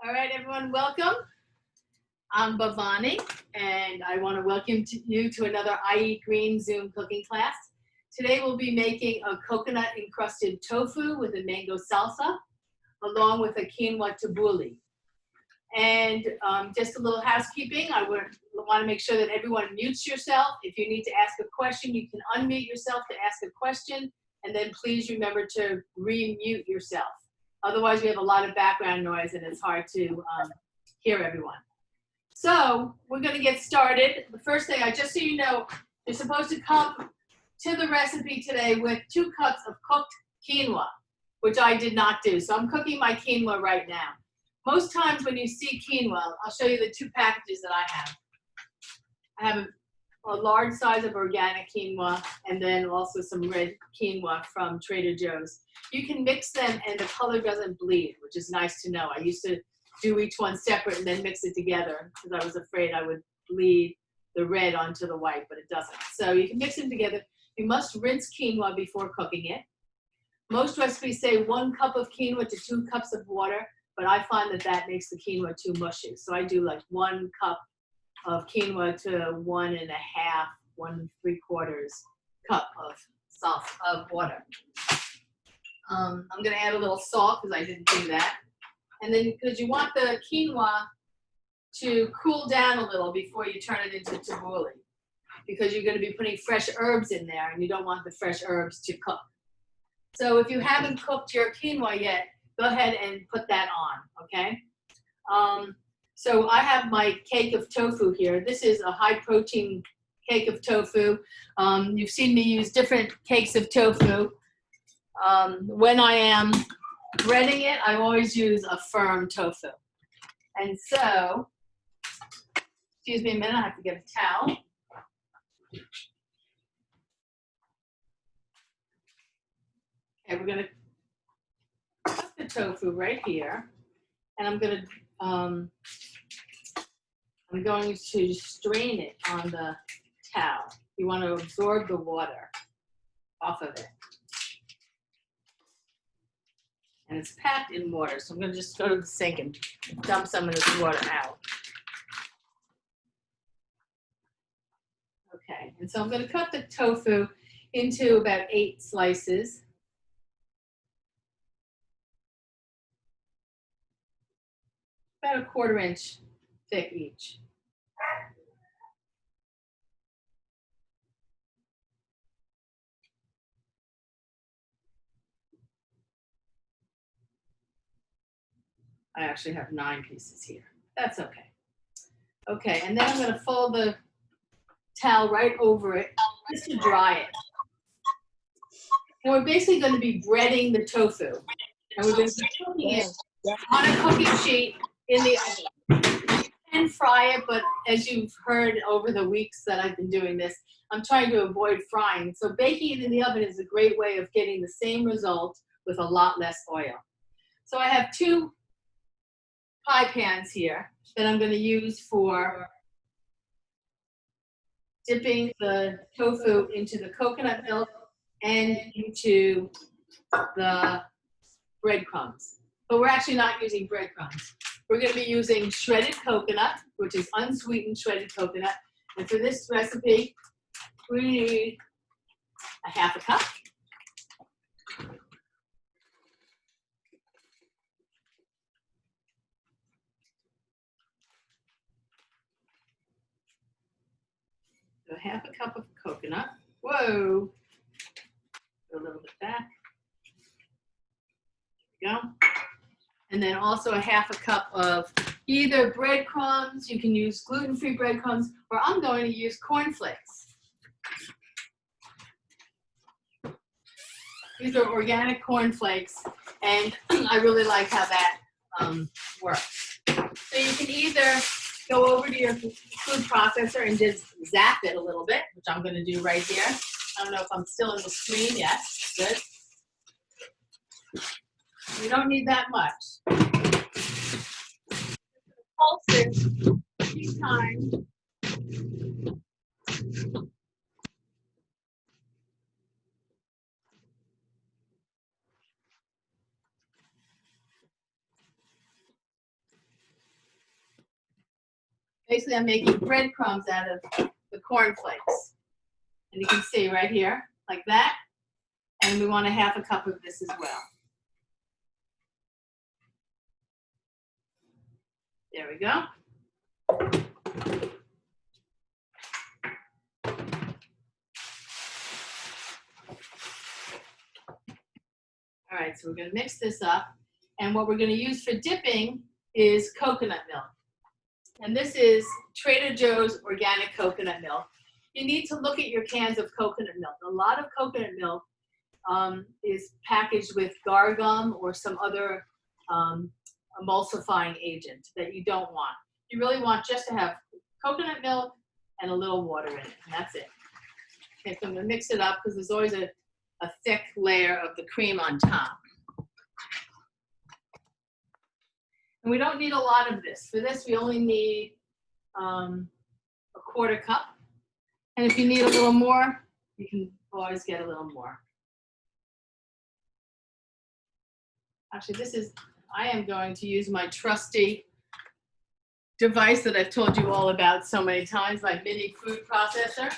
All right, everyone, welcome. I'm Bhavani, and I want to welcome you to another iEat Green Zoom cooking class. Today we'll be making a coconut encrusted tofu with a mango salsa, along with a quinoa tabouli. And just a little housekeeping, I would want to make sure that everyone mutes yourself. If you need to ask a question, you can unmute yourself to ask a question, and then please remember to re-mute yourself. Otherwise, we have a lot of background noise and it's hard to hear everyone. So we're going to get started. The first thing, just so you know, you're supposed to come to the recipe today with 2 cups of cooked quinoa, which I did not do. So I'm cooking my quinoa right now. Most times when you see quinoa, I'll show you the 2 packages that I have. I have a large size of organic quinoa and then also some red quinoa from Trader Joe's. You can mix them and the color doesn't bleed, which is nice to know. I used to do each one separate and then mix it together because I was afraid I would bleed the red onto the white, but it doesn't. So you can mix them together. You must rinse quinoa before cooking it. Most recipes say 1 cup of quinoa to 2 cups of water, but I find that that makes the quinoa too mushy. So I do like 1 cup of quinoa to 1 1/2, 1 3/4 cup of water. I'm going to add a little salt because I didn't do that. And then because you want the quinoa to cool down a little before you turn it into tabouli, because you're going to be putting fresh herbs in there and you don't want the fresh herbs to cook. So if you haven't cooked your quinoa yet, go ahead and put that on, okay? So I have my cake of tofu here. This is a high protein cake of tofu. You've seen me use different cakes of tofu. When I am breading it, I always use a firm tofu. And so, excuse me a minute, I have to get a towel. Okay, we're gonna cut the tofu right here. And I'm going to strain it on the towel. You want to absorb the water off of it. And it's packed in water, so I'm going to just go to the sink and dump some of this water out. Okay, and so I'm going to cut the tofu into about 8 slices. About 1/4 inch thick each. I actually have 9 pieces here. That's okay. Okay, and then I'm going to fold the towel right over it just to dry it. And we're basically going to be breading the tofu. And we're going to be cooking it on a cooking sheet in the oven. You can fry it, but as you've heard over the weeks that I've been doing this, I'm trying to avoid frying. So baking it in the oven is a great way of getting the same result with a lot less oil. So I have 2 pie pans here that I'm going to use for dipping the tofu into the coconut milk and into the breadcrumbs. But we're actually not using breadcrumbs. We're going to be using shredded coconut, which is unsweetened shredded coconut. And for this recipe, we need a 1/2 cup. So 1/2 cup of coconut. Whoa. Go a little bit back. There we go. And then also a 1/2 cup of either breadcrumbs, you can use gluten-free breadcrumbs, or I'm going to use cornflakes. These are organic cornflakes, and I really like how that works. So you can either go over to your food processor and just zap it a little bit, which I'm going to do right here. I don't know if I'm still in the screen. Yes, good. You don't need that much. Pulse it 3 times. Basically, I'm making breadcrumbs out of the cornflakes. And you can see right here, like that. And we want a half a cup of this as well. There we go. All right, so we're going to mix this up. And what we're going to use for dipping is coconut milk. And this is Trader Joe's organic coconut milk. You need to look at your cans of coconut milk. A lot of coconut milk is packaged with gar gum or some other emulsifying agent that you don't want. You really want just to have coconut milk and a little water in it, and that's it. Okay, so I'm going to mix it up because there's always a thick layer of the cream on top. And we don't need a lot of this. For this, we only need a quarter cup. And if you need a little more, you can always get a little more. Actually, I am going to use my trusty device that I've told you all about so many times, my mini food processor.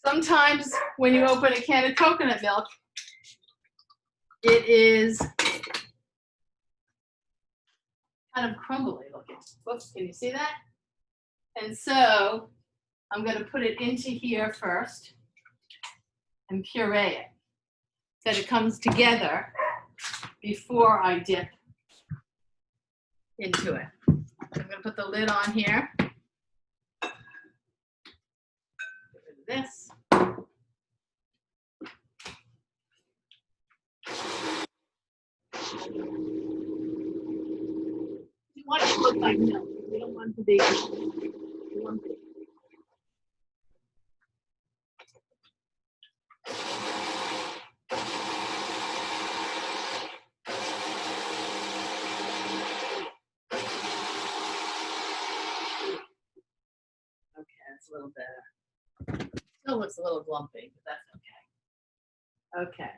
Sometimes when you open a can of coconut milk, it is kind of crumbly looking. Whoops, can you see that? And so I'm going to put it into here first and puree it so that it comes together before I dip into it. I'm going to put the lid on here. Get rid of this. You want it to look like milk. You don't want it to be lumpy. Okay, that's a little better. Still looks a little lumpy, but that's okay. Okay.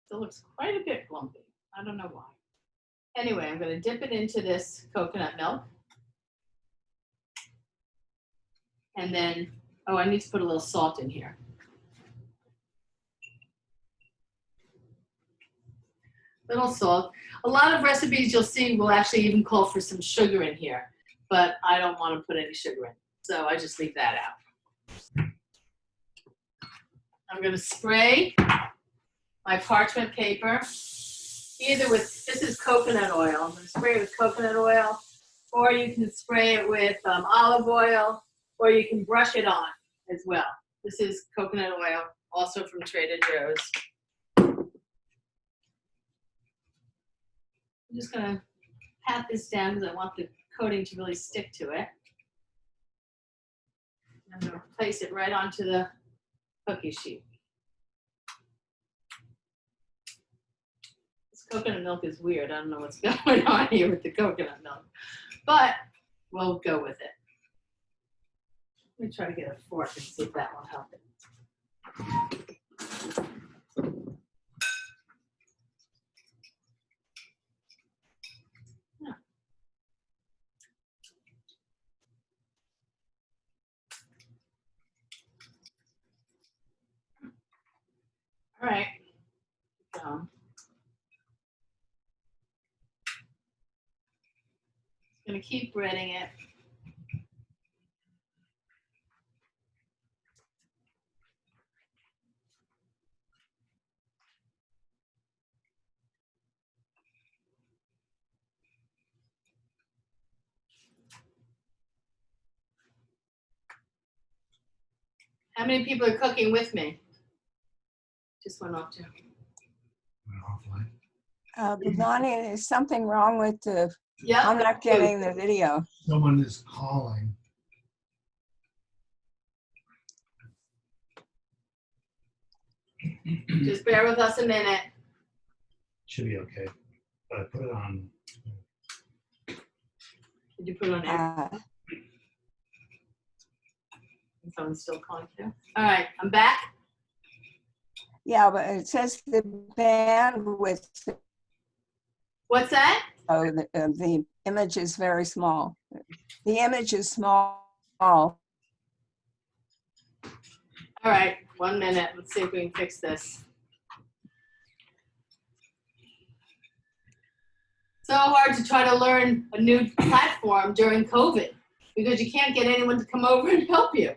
Still looks quite a bit lumpy. I don't know why. Anyway, I'm going to dip it into this coconut milk. And then, oh, I need to put a little salt in here. Little salt. A lot of recipes you'll see will actually even call for some sugar in here, but I don't want to put any sugar in, so I just leave that out. I'm going to spray my parchment paper, either with, this is coconut oil. I'm going to spray it with coconut oil, or you can spray it with olive oil, or you can brush it on as well. This is coconut oil, also from Trader Joe's. I'm just going to pat this down because I want the coating to really stick to it. I'm going to place it right onto the cookie sheet. This coconut milk is weird. I don't know what's going on here with the coconut milk, but we'll go with it. Let me try to get a fork and see if that will help it. Yeah. All right. Going to keep breading it. How many people are cooking with me? Just went off too. Bhavani, there's something wrong with the, Yeah. I'm not getting the video. Someone is calling. Just bear with us a minute. Should be okay. But I put it on. Did you put it on air? Someone's still calling too. All right, I'm back. Yeah, but it says the bandwidth, What's that? oh, the image is very small. The image is small. All right, 1 minute. Let's see if we can fix this. So hard to try to learn a new platform during COVID because you can't get anyone to come over and help you.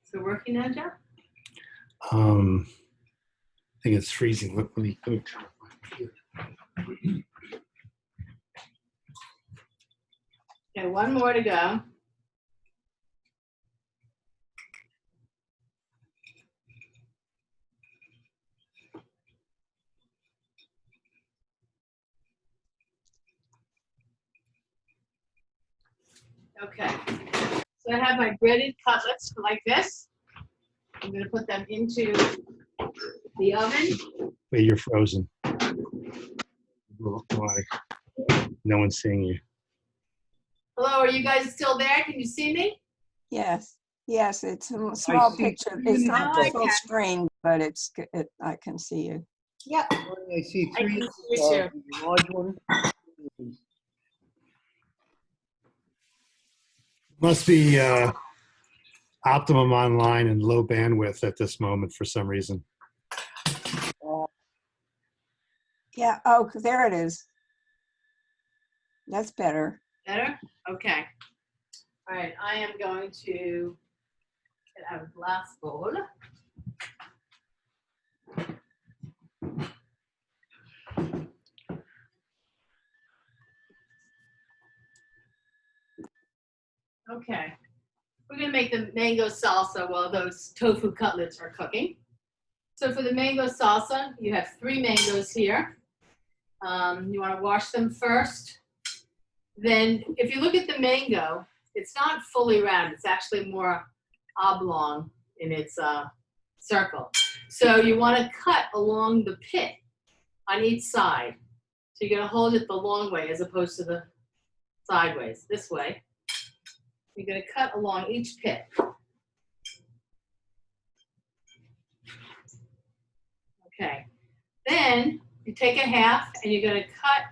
So working now, Joe? I think it's freezing. Let me turn it on my computer. Okay, 1 more to go. Okay, so I have my breaded cutlets like this. I'm gonna put them into the oven. Wait, you're frozen. Why? No one's seeing you. Hello, are you guys still there? Can you see me? Yes, yes, it's a small see picture. It's not Now I the full can. screen, but I can see you. Yep. I see I can three, see you too. large one. Must be Optimum online and low bandwidth at this moment for some reason. Yeah, oh, there it is. That's better. Better? Okay. All right, I am going to get out a glass bowl. Okay. We're gonna make the mango salsa while those tofu cutlets are cooking. So for the mango salsa, you have 3 mangoes here. You wanna wash them first. Then if you look at the mango, it's not fully round, it's actually more oblong in its circle. So you wanna cut along the pit on each side. So you're gonna hold it the long way as opposed to the sideways, this way. You're gonna cut along each pit. Okay. Then you take a half and you're gonna cut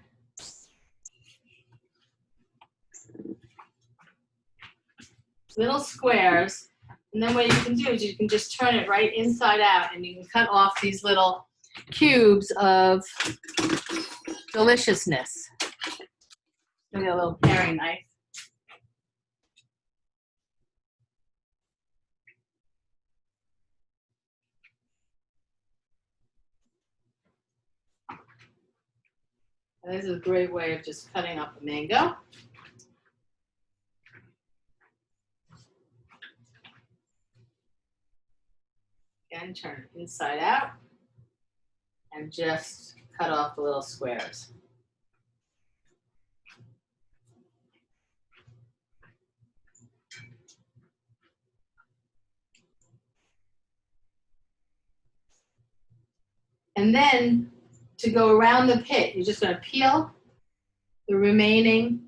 little squares. And then what you can do is you can just turn it right inside out and you can cut off these little cubes of deliciousness. Maybe a little paring knife. And this is a great way of just cutting up a mango. Again, turn it inside out and just cut off the little squares. And then to go around the pit, you're just gonna peel the remaining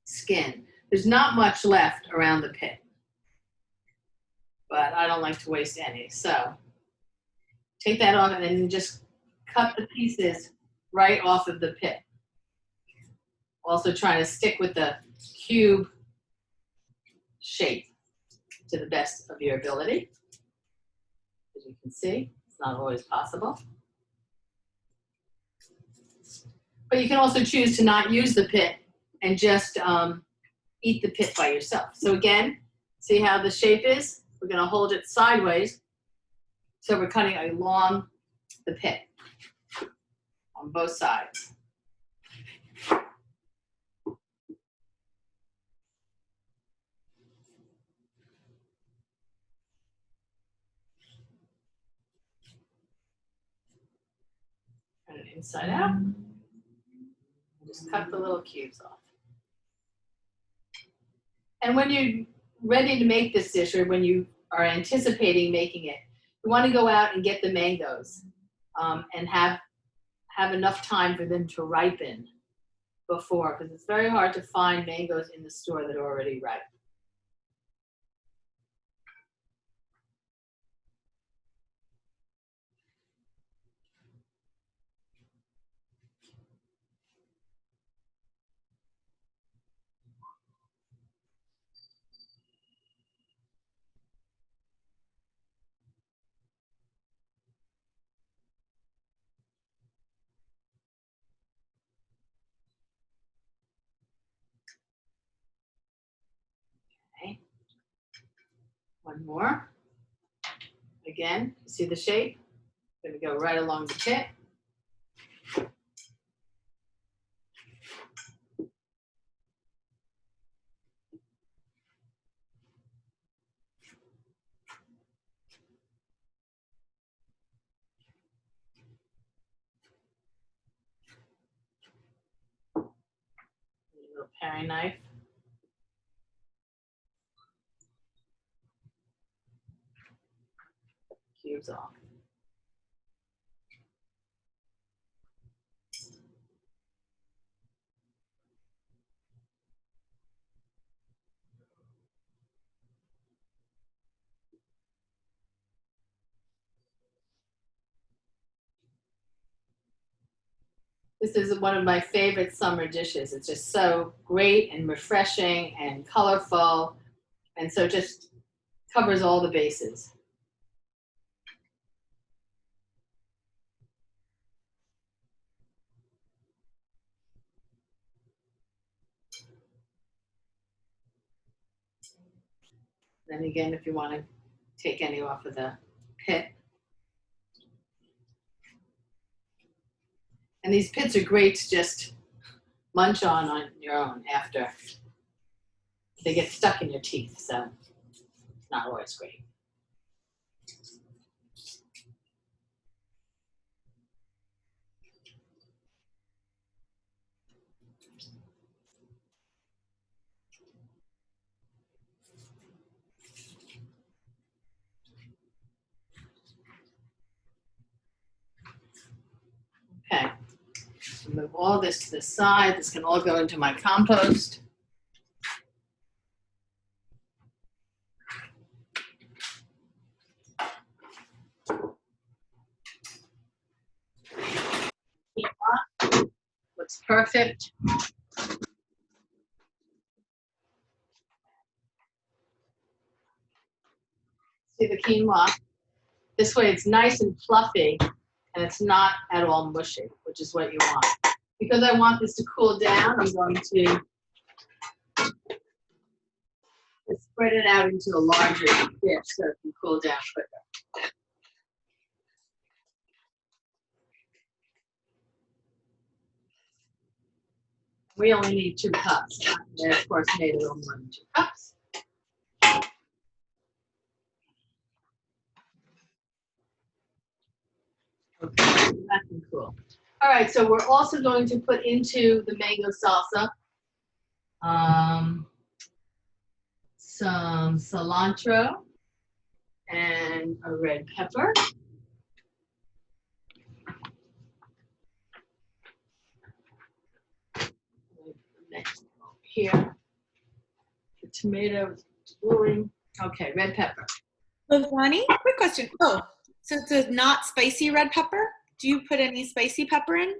skin. There's not much left around the pit, but I don't like to waste any. So take that off and then just cut the pieces right off of the pit. Also trying to stick with the cube shape to the best of your ability. As you can see, it's not always possible. But you can also choose to not use the pit and just eat the pit by yourself. So again, see how the shape is? We're gonna hold it sideways. So we're cutting along the pit on both sides. Turn it inside out. Just cut the little cubes off. And when you're ready to make this dish, or when you are anticipating making it, you want to go out and get the mangoes. and have enough time for them to ripen before, because it's very hard to find mangoes in the store that are already ripe. Okay. One more. Again, see the shape? Going to go right along the tip. A little paring knife. Cubes off. This is one of my favorite summer dishes. It's just so great and refreshing and colorful, and so just covers all the bases. Then again, if you want to take any off of the pit. And these pits are great to just munch on your own after. They get stuck in your teeth, so it's not always great. Okay, so move all this to the side. This can all go into my compost. Looks perfect. See the quinoa? This way it's nice and fluffy and it's not at all mushy, which is what you want. Because I want this to cool down, I'm going to spread it out into a larger dish so it can cool down quicker. We only need 2 cups. I, of course, made a little more than 2 cups. Okay, that can cool. All right, so we're also going to put into the mango salsa some cilantro and a red pepper. Next here, the tomato is brewing. Okay, red pepper. Ronnie, quick question. Oh, so it's a not spicy red pepper. Do you put any spicy pepper in?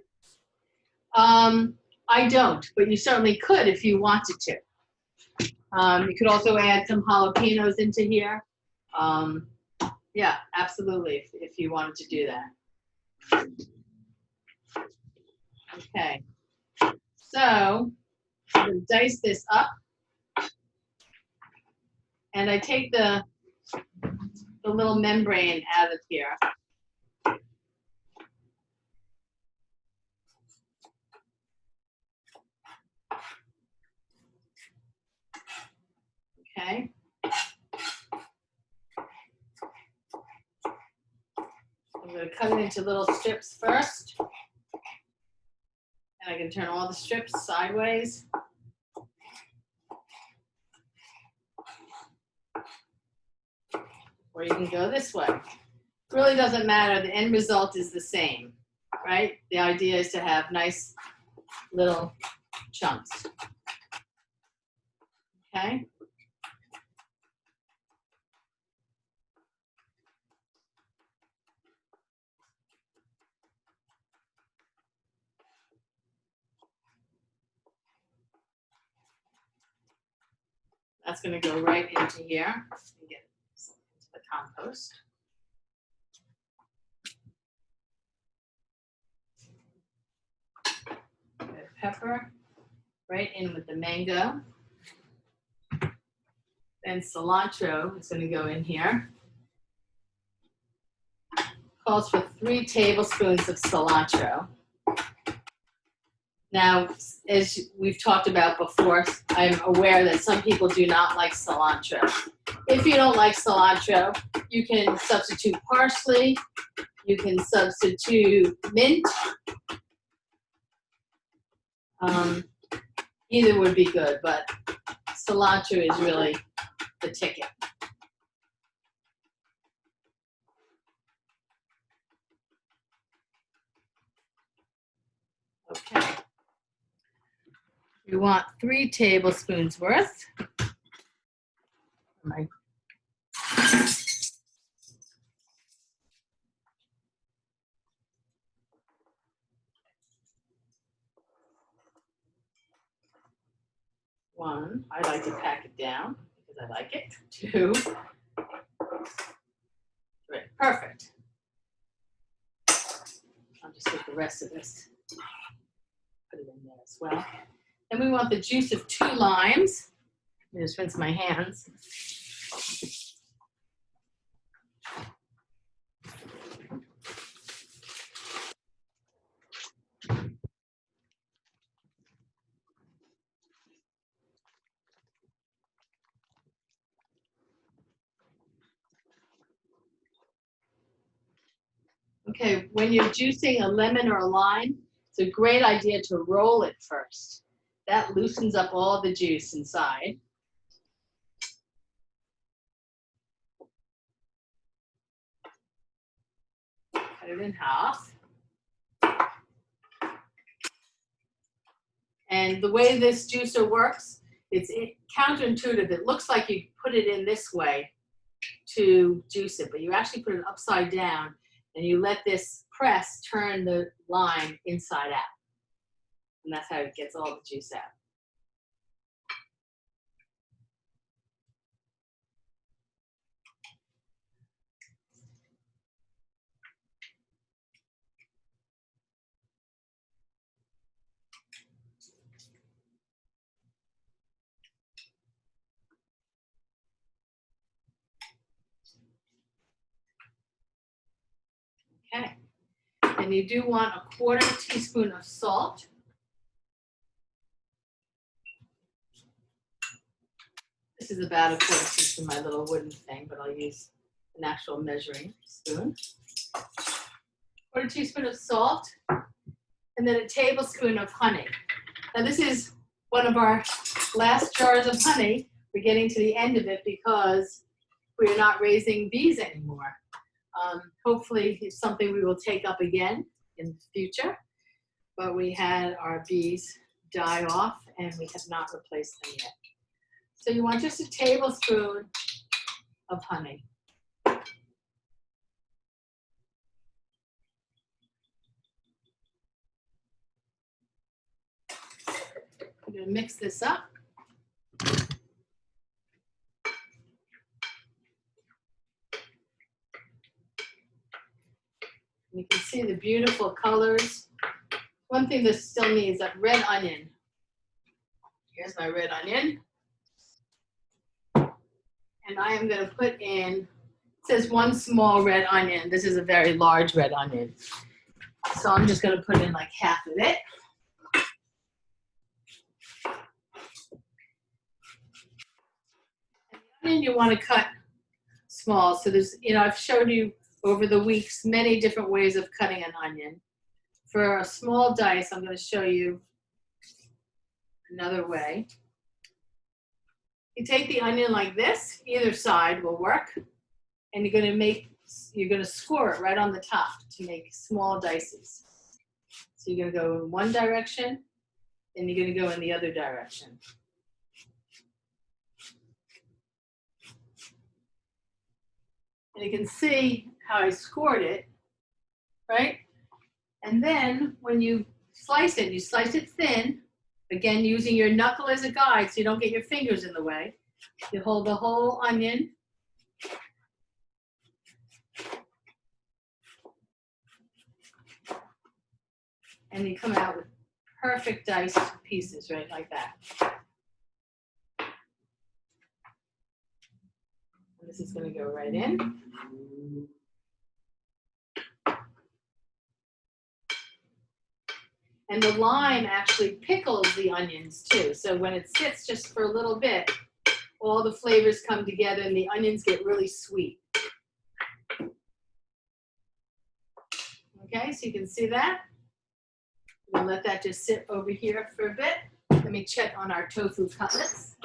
I don't, but you certainly could if you wanted to. You could also add some jalapenos into here. Yeah, absolutely, if you wanted to do that. Okay, so I'm going to dice this up. And I take the little membrane out of here. Okay. I'm going to cut it into little strips first. And I can turn all the strips sideways. Or you can go this way. Really doesn't matter. The end result is the same, right? The idea is to have nice little chunks. Okay? That's going to go right into here and get into the compost. Red pepper right in with the mango. Then cilantro is going to go in here. Calls for 3 tablespoons of cilantro. Now, as we've talked about before, I'm aware that some people do not like cilantro. If you don't like cilantro, you can substitute parsley, you can substitute mint. Either would be good, but cilantro is really the ticket. Okay. We want 3 tablespoons worth. One, I like to pack it down because I like it. 2, 3, perfect. I'll just get the rest of this, put it in there as well. Then we want the juice of 2 limes. Let me just rinse my hands. Okay, when you're juicing a lemon or a lime, it's a great idea to roll it first. That loosens up all the juice inside. Cut it in half. And the way this juicer works, it's counterintuitive. It looks like you put it in this way to juice it, but you actually put it upside down and you let this press turn the lime inside out. And that's how it gets all the juice out. Okay, and you do want a 1/4 teaspoon of salt. This is about a 1/4 teaspoon, my little wooden thing, but I'll use an actual measuring spoon. 1/4 teaspoon of salt, and then a tablespoon of honey. Now this is one of our last jars of honey. We're getting to the end of it because we're not raising bees anymore. Hopefully it's something we will take up again in the future, but we had our bees die off and we have not replaced them yet. So you want just a tablespoon of honey. I'm going to mix this up. You can see the beautiful colors. One thing this still needs, that red onion. Here's my red onion. And I am going to put in, it says 1 small red onion. This is a very large red onion. So I'm just going to put in like half of it. And the onion you want to cut small. So there's, I've showed you over the weeks many different ways of cutting an onion. For a small dice, I'm going to show you another way. You take the onion like this, either side will work, and you're going to make you're gonna score it right on the top to make small dices. So you're gonna go in one direction, and you're gonna go in the other direction. And you can see how I scored it, right? And then when you slice it thin, again, using your knuckle as a guide so you don't get your fingers in the way. You hold the whole onion. And you come out with perfect diced pieces, right, like that. And this is going to go right in. And the lime actually pickles the onions too. So when it sits just for a little bit, all the flavors come together and the onions get really sweet. Okay, so you can see that. I'm gonna let that just sit over here for a bit. Let me check on our tofu cutlets.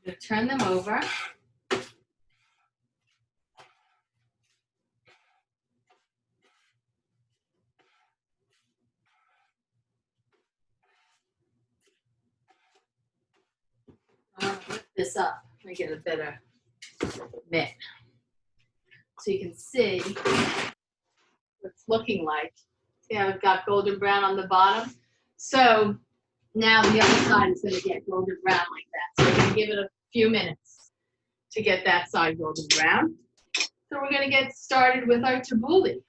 I'm gonna turn them over. I'm gonna lift this up. Let me get a better mitt. So you can see what it's looking like. See how it's got golden brown on the bottom? So now the other side is going to get golden brown like that. So we're going to give it a few minutes to get that side golden brown. So we're going to get started with our tabouli.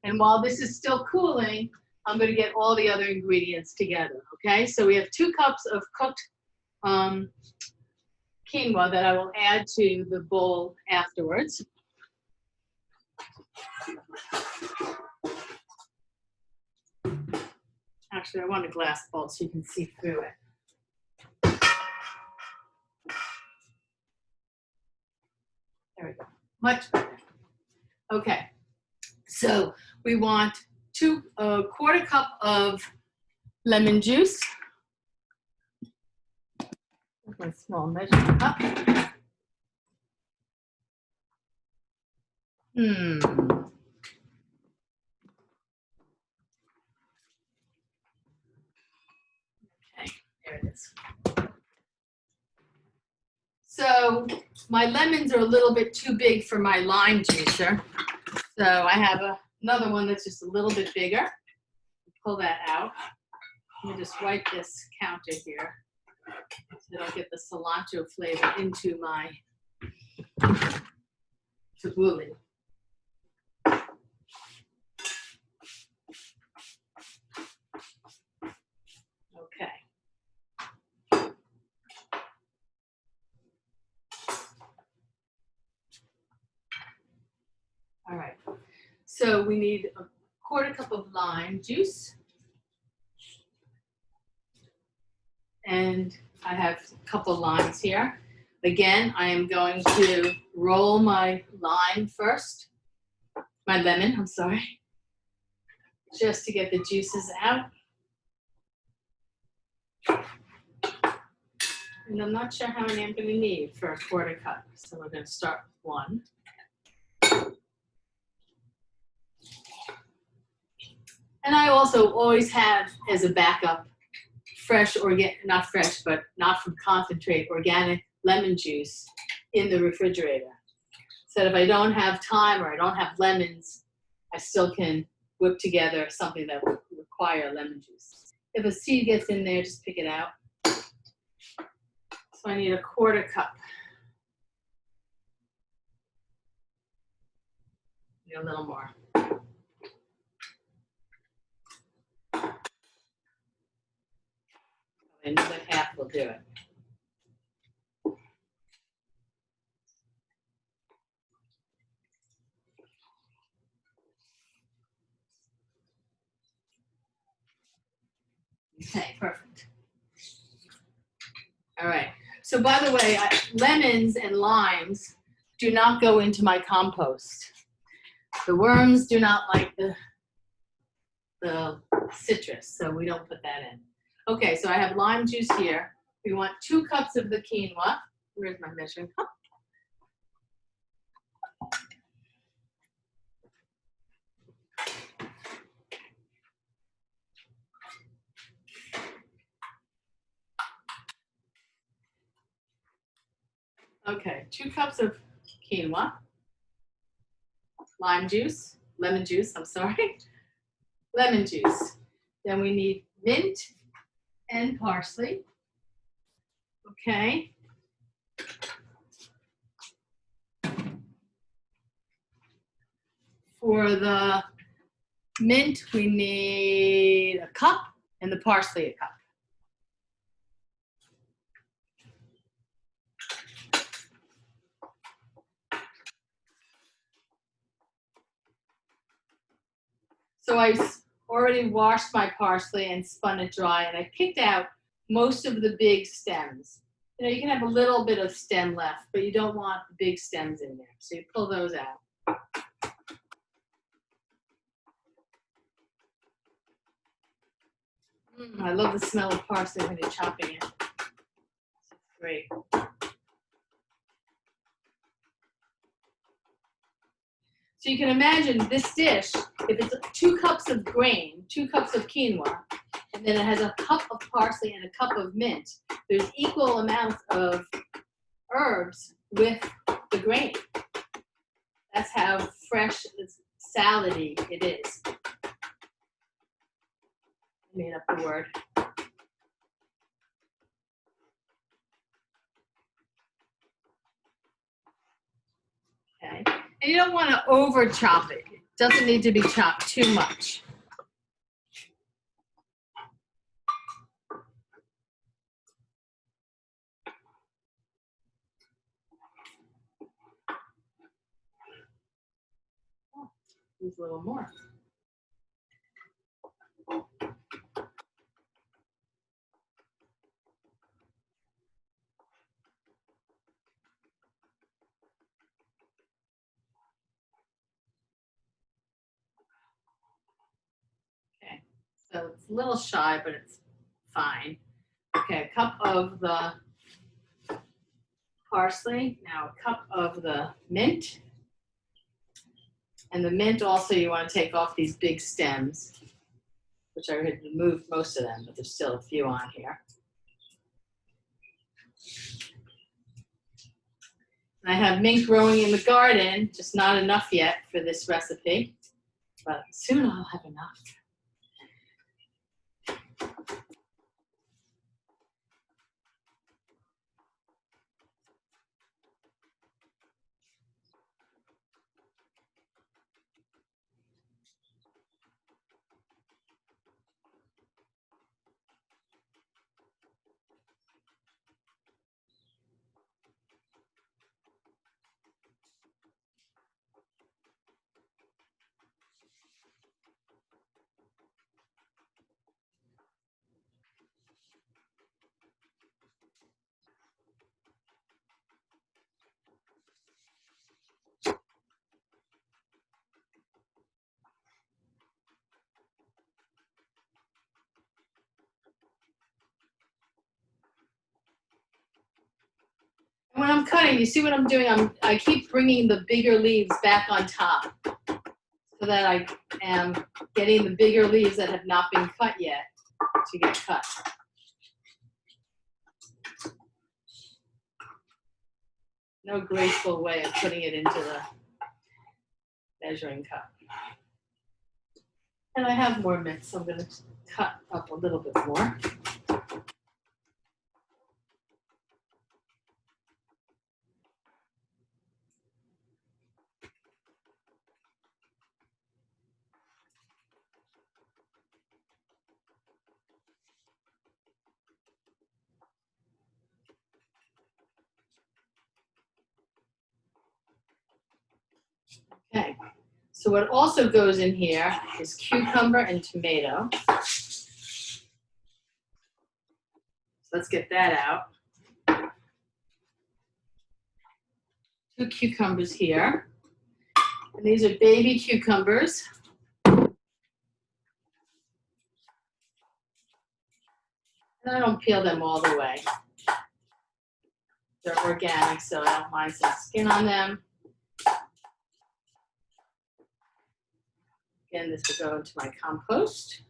And while this is still cooling, I'm going to get all the other ingredients together, okay? So we have 2 cups of cooked quinoa that I will add to the bowl afterwards. Actually, I want a glass bowl so you can see through it. There we go. Much better. Okay. So we want a quarter cup of lemon juice. That's my small measuring cup. Okay, there it is. So my lemons are a little bit too big for my lime juicer. So I have another one that's just a little bit bigger. Pull that out. Let me just wipe this counter here so I don't get the cilantro flavor into my tabouli. Okay. All right. So we need a quarter cup of lime juice. And I have a couple limes here. Again, I am going to roll my lime first. My lemon, I'm sorry. Just to get the juices out. And I'm not sure how many I'm going to need for a quarter cup. So we're going to start with 1. And I also always have as a backup fresh, not fresh, but not from concentrate, organic lemon juice in the refrigerator. So if I don't have time or I don't have lemons, I still can whip together something that would require lemon juice. If a seed gets in there, just pick it out. So I need a quarter cup. Need a little more. Another half will do it. Okay, perfect. All right. So by the way, lemons and limes do not go into my compost. The worms do not like the the citrus, so we don't put that in. Okay, so I have lime juice here. We want 2 cups of the quinoa. Where's my measuring cup? Okay, 2 cups of quinoa, lime juice, lemon juice, I'm sorry, lemon juice. Then we need mint and parsley. Okay. For the mint, we need a cup, and the parsley a cup. So I already washed my parsley and spun it dry, and I picked out most of the big stems. You know, you can have a little bit of stem left, but you don't want the big stems in there. So you pull those out. I love the smell of parsley when you're chopping it. It's great. So you can imagine this dish, if it's 2 cups of grain, 2 cups of quinoa, and then it has a cup of parsley and a cup of mint, there's equal amounts of herbs with the grain. That's how fresh, salady it is. I made up the word. Okay. And you don't want to over chop it. It doesn't need to be chopped too much. Oh, use a little more. Okay, so it's a little shy, but it's fine. Okay, a cup of the parsley, now a cup of the mint. And the mint also, you want to take off these big stems, which I had removed most of them, but there's still a few on here. And I have mint growing in the garden, just not enough yet for this recipe, but soon I'll have enough. When I'm cutting, you see what I'm doing? I keep bringing the bigger leaves back on top so that I am getting the bigger leaves that have not been cut yet to get cut. No graceful way of putting it into the measuring cup. And I have more mint, so I'm going to cut up a little bit more. Okay, so what also goes in here is cucumber and tomato. So let's get that out. 2 cucumbers here. And these are baby cucumbers. And I don't peel them all the way. They're organic, so I don't mind some skin on them. Again, this will go into my compost.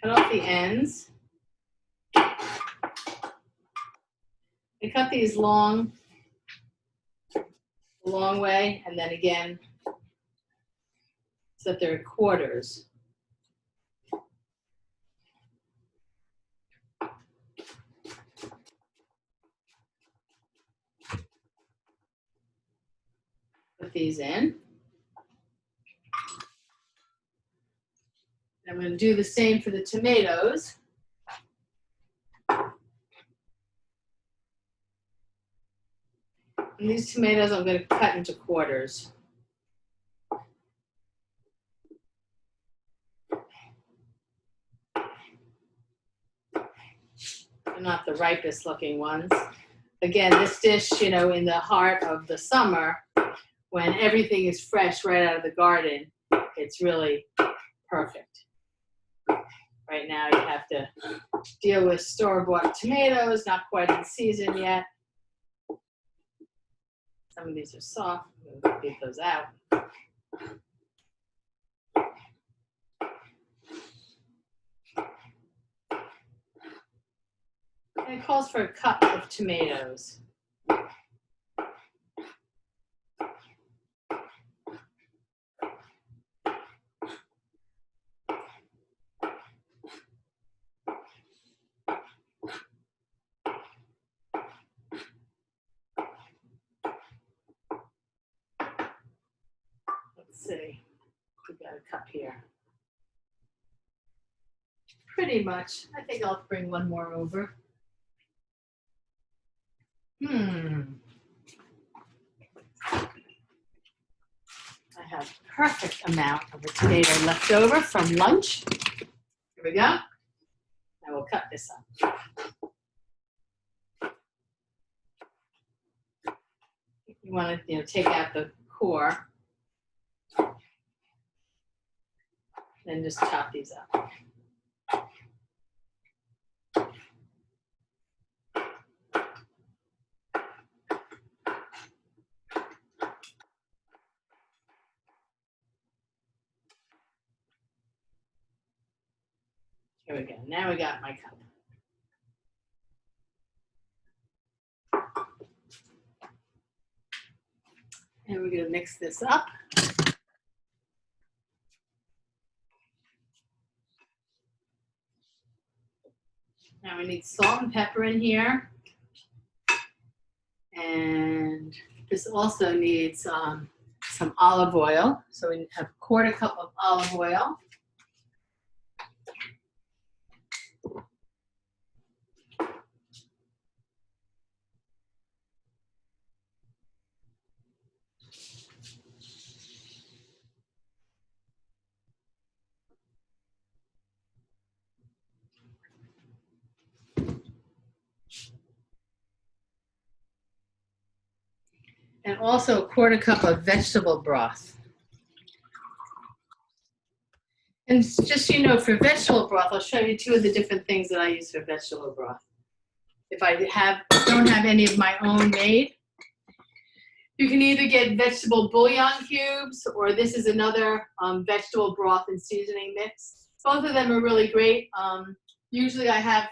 Cut off the ends. I cut these long, a long way, and then again, so that they're quarters. Put these in. I'm going to do the same for the tomatoes. And these tomatoes I'm going to cut into quarters. They're not the ripest looking ones. Again, this dish, you know, in the heart of the summer, when everything is fresh right out of the garden, it's really perfect. Right now you have to deal with store-bought tomatoes, not quite in season yet. Some of these are soft. I'm going to get those out. And it calls for a cup of tomatoes. Let's see, we've got a cup here. Pretty much. I think I'll bring one more over. I have a perfect amount of a tomato left over from lunch. Here we go. Now we'll cut this up. You want to, you know, take out the core. Then just chop these up. Here we go. Now we got my cup. And we're going to mix this up. Now we need salt and pepper in here. And this also needs some olive oil. So we have a quarter cup of olive oil. And also a quarter cup of vegetable broth. And just so you know, for vegetable broth, I'll show you two of the different things that I use for vegetable broth. If I don't have any of my own made, you can either get vegetable bouillon cubes, or this is another vegetable broth and seasoning mix. Both of them are really great. Usually I have,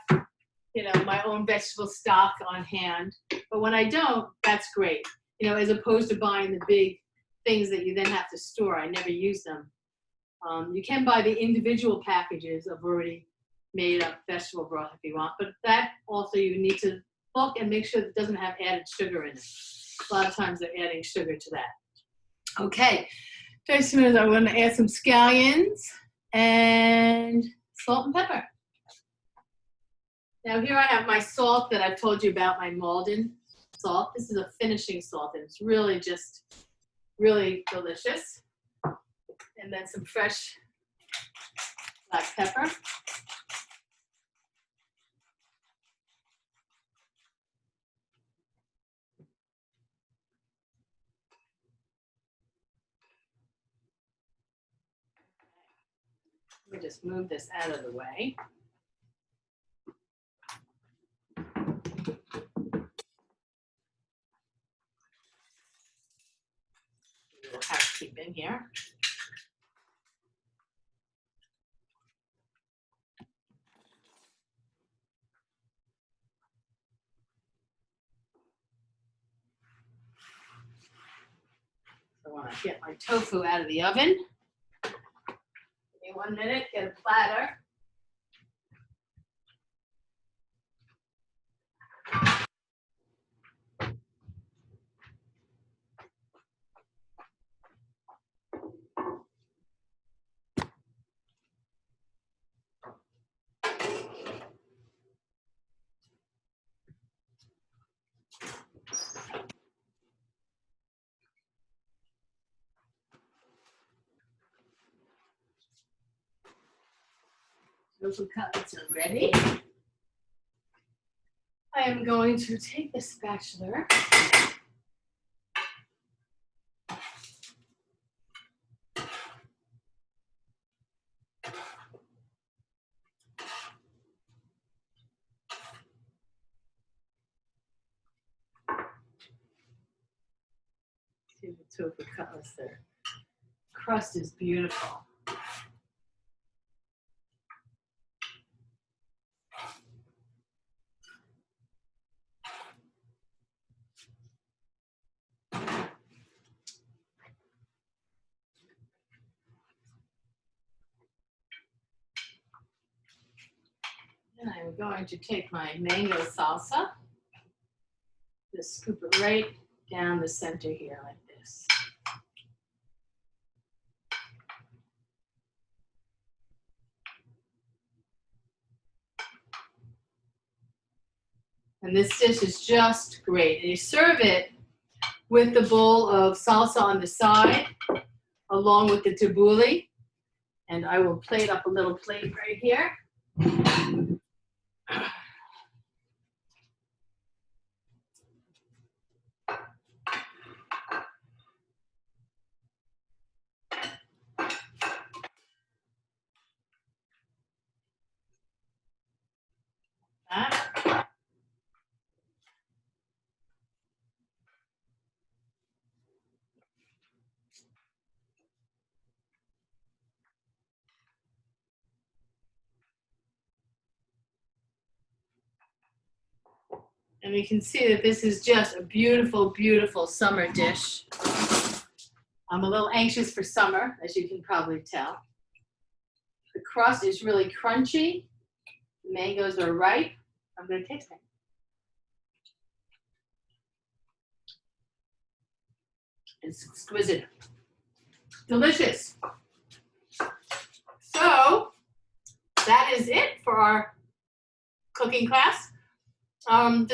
you know, my own vegetable stock on hand, but when I don't, that's great. You know, as opposed to buying the big things that you then have to store. I never use them. You can buy the individual packages of already made up vegetable broth if you want, but that also you need to look and make sure that it doesn't have added sugar in it. A lot of times they're adding sugar to that. Okay, just a minute, I'm going to add some scallions and salt and pepper. Now here I have my salt that I've told you about, my Malden salt. This is a finishing salt, and it's really just really delicious. And then some fresh black pepper. Let me just move this out of the way. A little housekeeping here. I want to get my tofu out of the oven. Give me 1 minute, get a platter. Tofu cutlets are ready. I am going to take the spatula. See the tofu cutlets there. Crust is beautiful. And I'm going to take my mango salsa, just scoop it right down the center here like this. And this dish is just great. And you serve it with the bowl of salsa on the side, along with the tabouli. And I will plate up a little plate right here. That. And you can see that this is just a beautiful, beautiful summer dish. I'm a little anxious for summer, as you can probably tell. The crust is really crunchy. The mangoes are ripe. I'm going to taste it. It's exquisite. Delicious. So that is it for our cooking class.